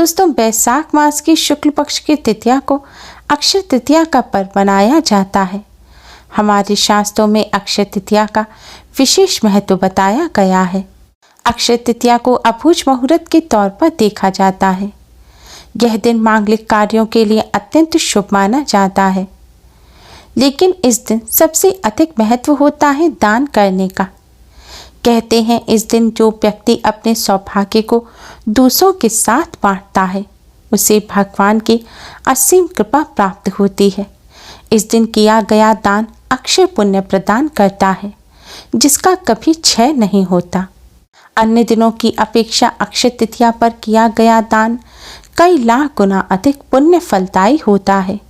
दोस्तों, बैसाख मास की शुक्ल पक्ष की तृतीया को अक्षय तृतीया का पर्व मनाया जाता है। हमारे शास्त्रों में अक्षय तृतीया का विशेष महत्व बताया गया है। अक्षय तृतीया को अबूझ मुहूर्त के तौर पर देखा जाता है। यह दिन मांगलिक कार्यों के लिए अत्यंत शुभ माना जाता है, लेकिन इस दिन सबसे अधिक महत्व होता है दान करने का। कहते हैं इस दिन जो व्यक्ति अपने सौभाग्य को दूसरों के साथ बांटता है, उसे भगवान की असीम कृपा प्राप्त होती है। इस दिन किया गया दान अक्षय पुण्य प्रदान करता है, जिसका कभी क्षय नहीं होता। अन्य दिनों की अपेक्षा अक्षय तृतीया पर किया गया दान कई लाख गुना अधिक पुण्य फलदायी होता है।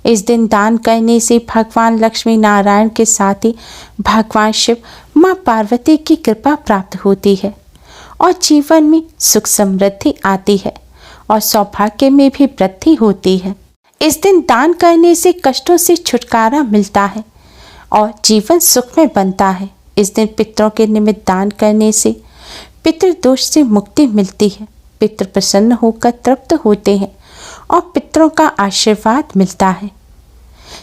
इस दिन दान करने से भगवान लक्ष्मी नारायण के साथ ही भगवान शिव, माँ पार्वती की कृपा प्राप्त होती है और जीवन में सुख समृद्धि आती है और सौभाग्य में भी वृद्धि होती है। इस दिन दान करने से कष्टों से छुटकारा मिलता है और जीवन सुखमय बनता है। इस दिन पितरों के निमित्त दान करने से पितृदोष से मुक्ति मिलती है। पितृ प्रसन्न होकर तृप्त होते हैं और पितरों का आशीर्वाद मिलता है।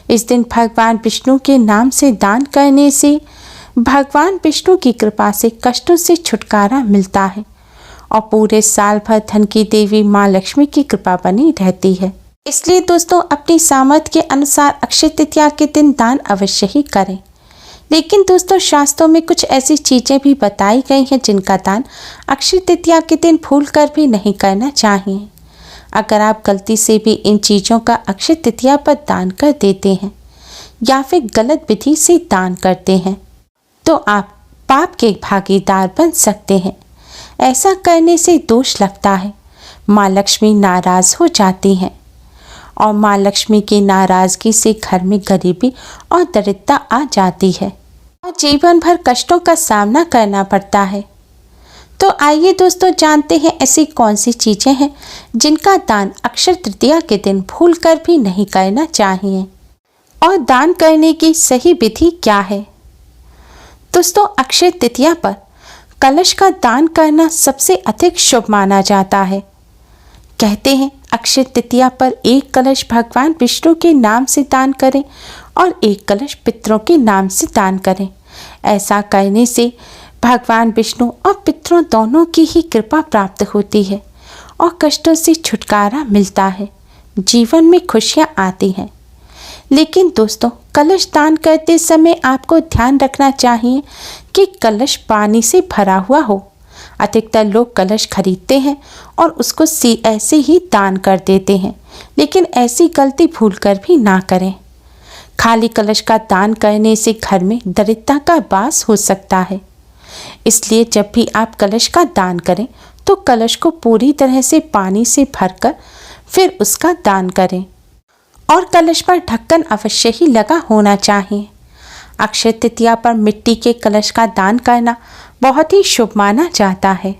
इस दिन भगवान विष्णु के नाम से दान करने से भगवान विष्णु की कृपा से कष्टों से छुटकारा मिलता है और पूरे साल भर धन की देवी माँ लक्ष्मी की कृपा बनी रहती है। इसलिए दोस्तों, अपनी सामर्थ्य के अनुसार अक्षय तृतीया के दिन दान अवश्य ही करें। लेकिन दोस्तों, शास्त्रों में कुछ ऐसी चीज़ें भी बताई गई हैं जिनका दान अक्षय तृतीया के दिन भूलकर भी नहीं करना चाहिए। अगर आप गलती से भी इन चीज़ों का अक्षय तृतीया पर दान कर देते हैं या फिर गलत विधि से दान करते हैं, तो आप पाप के भागीदार बन सकते हैं। ऐसा करने से दोष लगता है, माँ लक्ष्मी नाराज़ हो जाती हैं और माँ लक्ष्मी की नाराज़गी से घर में गरीबी और दरिद्रता आ जाती है और जीवन भर कष्टों का सामना करना पड़ता है। तो आइए दोस्तों, जानते हैं ऐसी कौन सी चीज़ें हैं जिनका दान अक्षय तृतीया के दिन भूलकर भी नहीं करना चाहिए और दान करने की सही विधि क्या है। दोस्तों, अक्षय तृतीया पर कलश का दान करना सबसे अधिक शुभ माना जाता है। कहते हैं अक्षय तृतीया पर एक कलश भगवान विष्णु के नाम से दान करें और एक कलश पितरों के नाम से दान करें। ऐसा करने से भगवान विष्णु और पितरों दोनों की ही कृपा प्राप्त होती है और कष्टों से छुटकारा मिलता है, जीवन में खुशियाँ आती हैं। लेकिन दोस्तों, कलश दान करते समय आपको ध्यान रखना चाहिए कि कलश पानी से भरा हुआ हो। अधिकतर लोग कलश खरीदते हैं और उसको ऐसे ही दान कर देते हैं, लेकिन ऐसी गलती भूलकर भी ना करें। खाली कलश का दान करने से घर में दरिद्रता का वास हो सकता है। इसलिए जब भी आप कलश का दान करें तो कलश को पूरी तरह से पानी से भरकर फिर उसका दान करें और कलश पर ढक्कन अवश्य ही लगा होना चाहिए। अक्षय तृतीया पर मिट्टी के कलश का दान करना बहुत ही शुभ माना जाता है।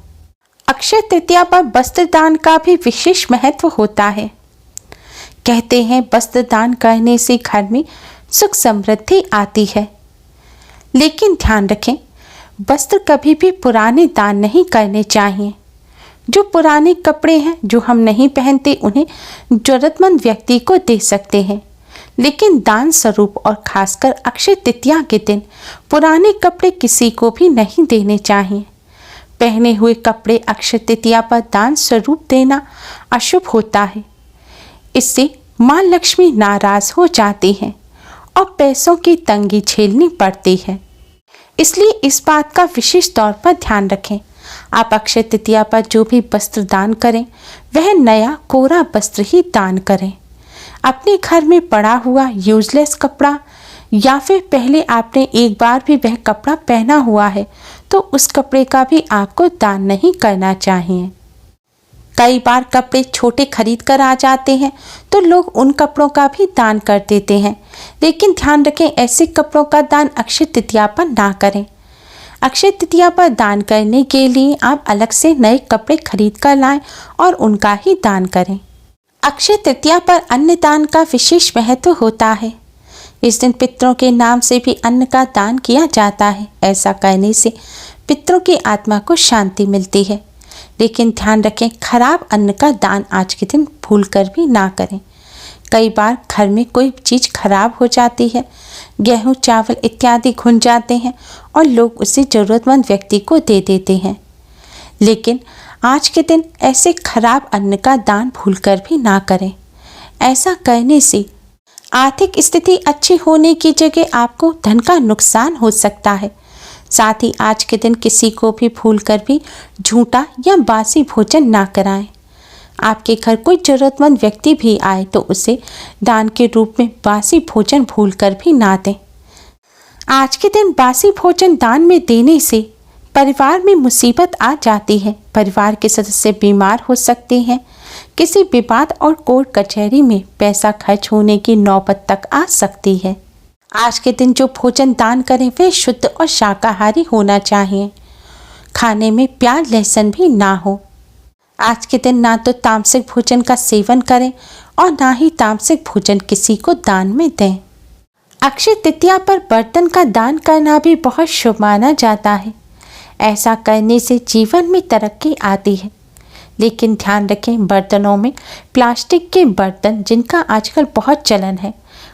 अक्षय तृतीया पर वस्त्र दान का भी विशेष महत्व होता है। कहते हैं वस्त्र दान करने से घर में सुख समृद्धि आती है। लेकिन ध्यान रखें, वस्त्र कभी भी पुराने दान नहीं करने चाहिए। जो पुराने कपड़े हैं जो हम नहीं पहनते, उन्हें जरूरतमंद व्यक्ति को दे सकते हैं, लेकिन दान स्वरूप और खासकर अक्षय तृतीया के दिन पुराने कपड़े किसी को भी नहीं देने चाहिए। पहने हुए कपड़े अक्षय तृतीया पर दान स्वरूप देना अशुभ होता है। इससे माँ लक्ष्मी नाराज हो जाती हैं और पैसों की तंगी झेलनी पड़ती है। इसलिए इस बात का विशेष तौर पर ध्यान रखें। आप अक्षय तृतीया पर जो भी वस्त्र दान करें, वह नया कोरा वस्त्र ही दान करें। अपने घर में पड़ा हुआ यूजलेस कपड़ा या फिर पहले आपने एक बार भी वह कपड़ा पहना हुआ है, तो उस कपड़े का भी आपको दान नहीं करना चाहिए। कई बार कपड़े छोटे खरीद कर आ जाते हैं तो लोग उन कपड़ों का भी दान कर देते हैं, लेकिन ध्यान रखें ऐसे कपड़ों का दान अक्षय तृतीया पर ना करें। अक्षय तृतीया पर दान करने के लिए आप अलग से नए कपड़े खरीद कर लाएं और उनका ही दान करें। अक्षय तृतीया पर अन्न दान का विशेष महत्व होता है। इस दिन पितरों के नाम से भी अन्न का दान किया जाता है। ऐसा करने से पितरों की आत्मा को शांति मिलती है। लेकिन ध्यान रखें, खराब अन्न का दान आज के दिन भूलकर भी ना करें। कई बार घर में कोई चीज़ खराब हो जाती है, गेहूं, चावल इत्यादि घुन जाते हैं और लोग उसे ज़रूरतमंद व्यक्ति को दे देते हैं। लेकिन आज के दिन ऐसे खराब अन्न का दान भूलकर भी ना करें। ऐसा करने से आर्थिक स्थिति अच्छी होने की जगह आपको धन का नुकसान हो सकता है। साथ ही आज के दिन किसी को भी भूलकर भी झूठा या बासी भोजन ना कराएं। आपके घर कोई ज़रूरतमंद व्यक्ति भी आए तो उसे दान के रूप में बासी भोजन भूलकर भी ना दें। आज के दिन बासी भोजन दान में देने से परिवार में मुसीबत आ जाती है। परिवार के सदस्य बीमार हो सकते हैं। किसी विवाद और कोर्ट कचहरी में पैसा खर्च होने की नौबत तक आ सकती है। आज के दिन जो भोजन दान करें वे शुद्ध और शाकाहारी होना चाहिए। खाने में प्याज लहसुन भी ना हो। आज के दिन ना तो तामसिक भोजन का सेवन करें और ना ही तामसिक भोजन किसी को दान में दें। अक्षय तृतीया पर बर्तन का दान करना भी बहुत शुभ माना जाता है। ऐसा करने से जीवन में तरक्की आती है। लेकिन ध्यान रखें, बर्तनों में प्लास्टिक के बर्तन जिनका आजकल बहुत चलन है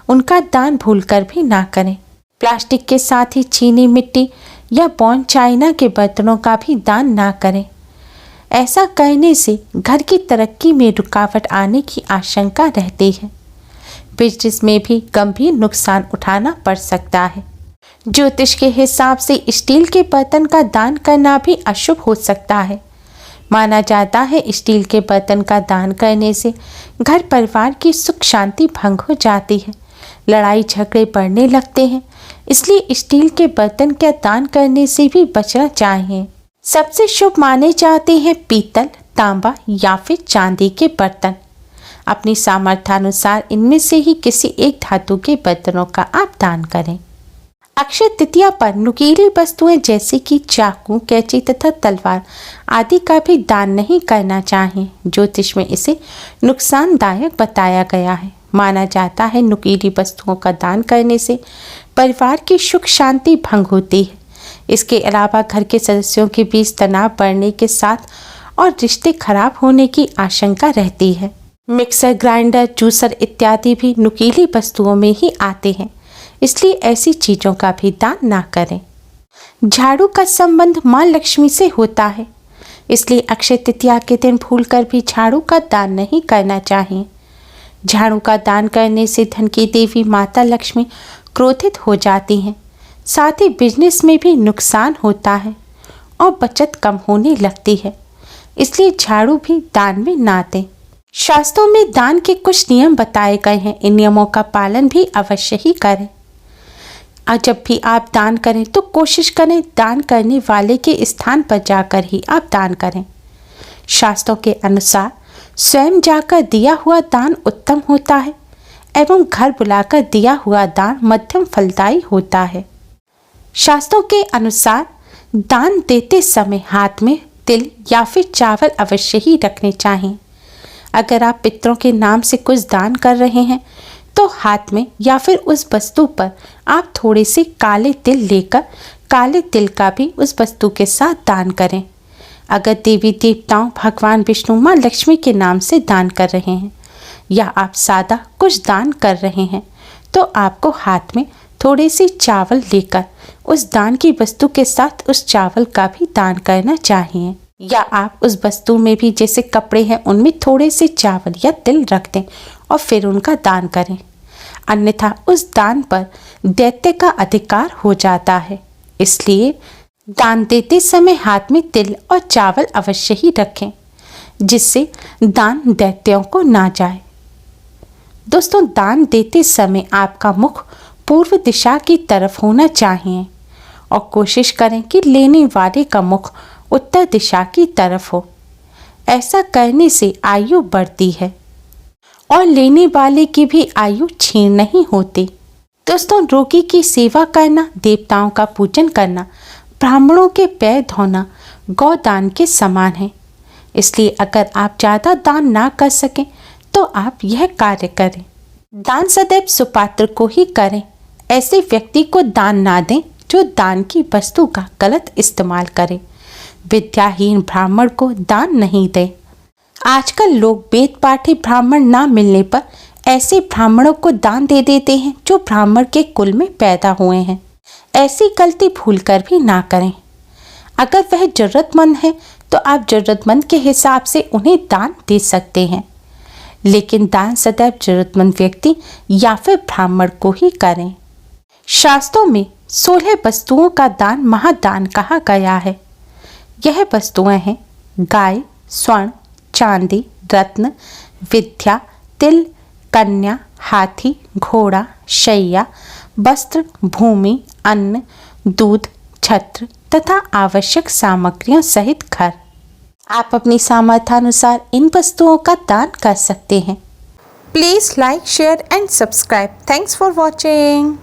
उनका दान भूलकर भी ना करें। प्लास्टिक के साथ ही चीनी, मिट्टी या बॉन चाइना के बर्तनों का भी दान ना करें। ऐसा करने से घर की तरक्की में रुकावट आने की आशंका रहती है। बिजनेस में भी गंभीर नुकसान उठाना पड़ सकता है। ज्योतिष के हिसाब से स्टील के बर्तन का दान करना भी अशुभ हो सकता है। माना जाता है स्टील के बर्तन का दान करने से घर परिवार की सुख शांति भंग हो जाती है, लड़ाई झगड़े बढ़ने लगते हैं। इसलिए स्टील के बर्तन का दान करने से भी बचना चाहिए। सबसे शुभ माने जाते हैं पीतल, तांबा या फिर चांदी के बर्तन। अपनी सामर्थ्यानुसार इनमें से ही किसी एक धातु के बर्तनों का आप दान करें। अक्षय तृतीया पर नुकीली वस्तुएं जैसे कि चाकू, कैंची तथा तलवार आदि का भी दान नहीं करना चाहिए। ज्योतिष में इसे नुकसानदायक बताया गया है। माना जाता है नुकीली वस्तुओं का दान करने से परिवार की सुख शांति भंग होती है। इसके अलावा घर के सदस्यों के बीच तनाव बढ़ने के साथ और रिश्ते खराब होने की आशंका रहती है। मिक्सर, ग्राइंडर, जूसर इत्यादि भी नुकीली वस्तुओं में ही आते हैं, इसलिए ऐसी चीज़ों का भी दान ना करें। झाड़ू का संबंध माँ लक्ष्मी से होता है, इसलिए अक्षय तृतीया के दिन भूलकर भी झाड़ू का दान नहीं करना चाहिए। झाड़ू का दान करने से धन की देवी माता लक्ष्मी क्रोधित हो जाती हैं। साथ ही बिजनेस में भी नुकसान होता है और बचत कम होने लगती है, इसलिए झाड़ू भी दान में ना दें। शास्त्रों में दान के कुछ नियम बताए गए हैं, इन नियमों का पालन भी अवश्य ही करें। और जब भी आप दान करें तो कोशिश करें दान करने वाले के स्थान पर जाकर ही आप दान करें। शास्त्रों के अनुसार स्वयं जाकर दिया हुआ दान उत्तम होता है एवं घर बुलाकर दिया हुआ दान मध्यम फलदायी होता है। शास्त्रों के अनुसार दान देते समय हाथ में तिल या फिर चावल अवश्य ही रखने चाहिए। अगर आप पितरों के नाम से कुछ दान कर रहे हैं तो हाथ में या फिर उस वस्तु पर आप थोड़े से काले तिल लेकर काले तिल का भी उस वस्तु के साथ दान करें। अगर देवी देवताओं, भगवान विष्णु, माँ लक्ष्मी के नाम से दान कर रहे हैं या आप सादा कुछ दान कर रहे हैं तो आपको हाथ में थोड़े से चावल लेकर उस दान की वस्तु के साथ उस चावल का भी दान करना चाहिए। या आप उस वस्तु में भी जैसे कपड़े हैं उनमें थोड़े से चावल या तिल रख दें और फिर उनका दान करें, अन्यथा उस दान पर दैत्य का अधिकार हो जाता है। इसलिए दान देते समय हाथ में तिल और चावल अवश्य ही रखें, जिससे दान दैत्यों को ना जाए। दोस्तों, दान देते समय आपका मुख पूर्व दिशा की तरफ होना चाहिए और कोशिश करें कि लेने वाले का मुख उत्तर दिशा की तरफ हो। ऐसा करने से आयु बढ़ती है और लेने वाले की भी आयु क्षीण नहीं होती। दोस्तों, रोगी की सेवा करना, देवताओं का पूजन करना, ब्राह्मणों के पैर धोना गौदान के समान है। इसलिए अगर आप ज़्यादा दान ना कर सकें तो आप यह कार्य करें। दान सदैव सुपात्र को ही करें। ऐसे व्यक्ति को दान ना दें जो दान की वस्तु का गलत इस्तेमाल करे। विद्याहीन ब्राह्मण को दान नहीं दें। आजकल लोग वेद पाठी ब्राह्मण ना मिलने पर ऐसे ब्राह्मणों को दान दे देते हैं जो ब्राह्मण के कुल में पैदा हुए हैं। ऐसी गलती भूलकर भी ना करें। अगर वह जरूरतमंद है तो आप जरूरतमंद के हिसाब से उन्हें दान दे सकते हैं, लेकिन दान सदैव जरूरतमंद व्यक्ति या फिर ब्राह्मण को ही करें। शास्त्रों में 16 वस्तुओं का दान महादान कहा गया है। यह वस्तुएं हैं गाय, स्वर्ण, चांदी, रत्न, विद्या, तिल, कन्या, हाथी, घोड़ा, शैया, वस्त्र, भूमि, अन्न, दूध, छत्र तथा आवश्यक सामग्रियों सहित घर। आप अपनी सामर्थ्यानुसार इन वस्तुओं का दान कर सकते हैं। Please like, share and subscribe. Thanks for watching.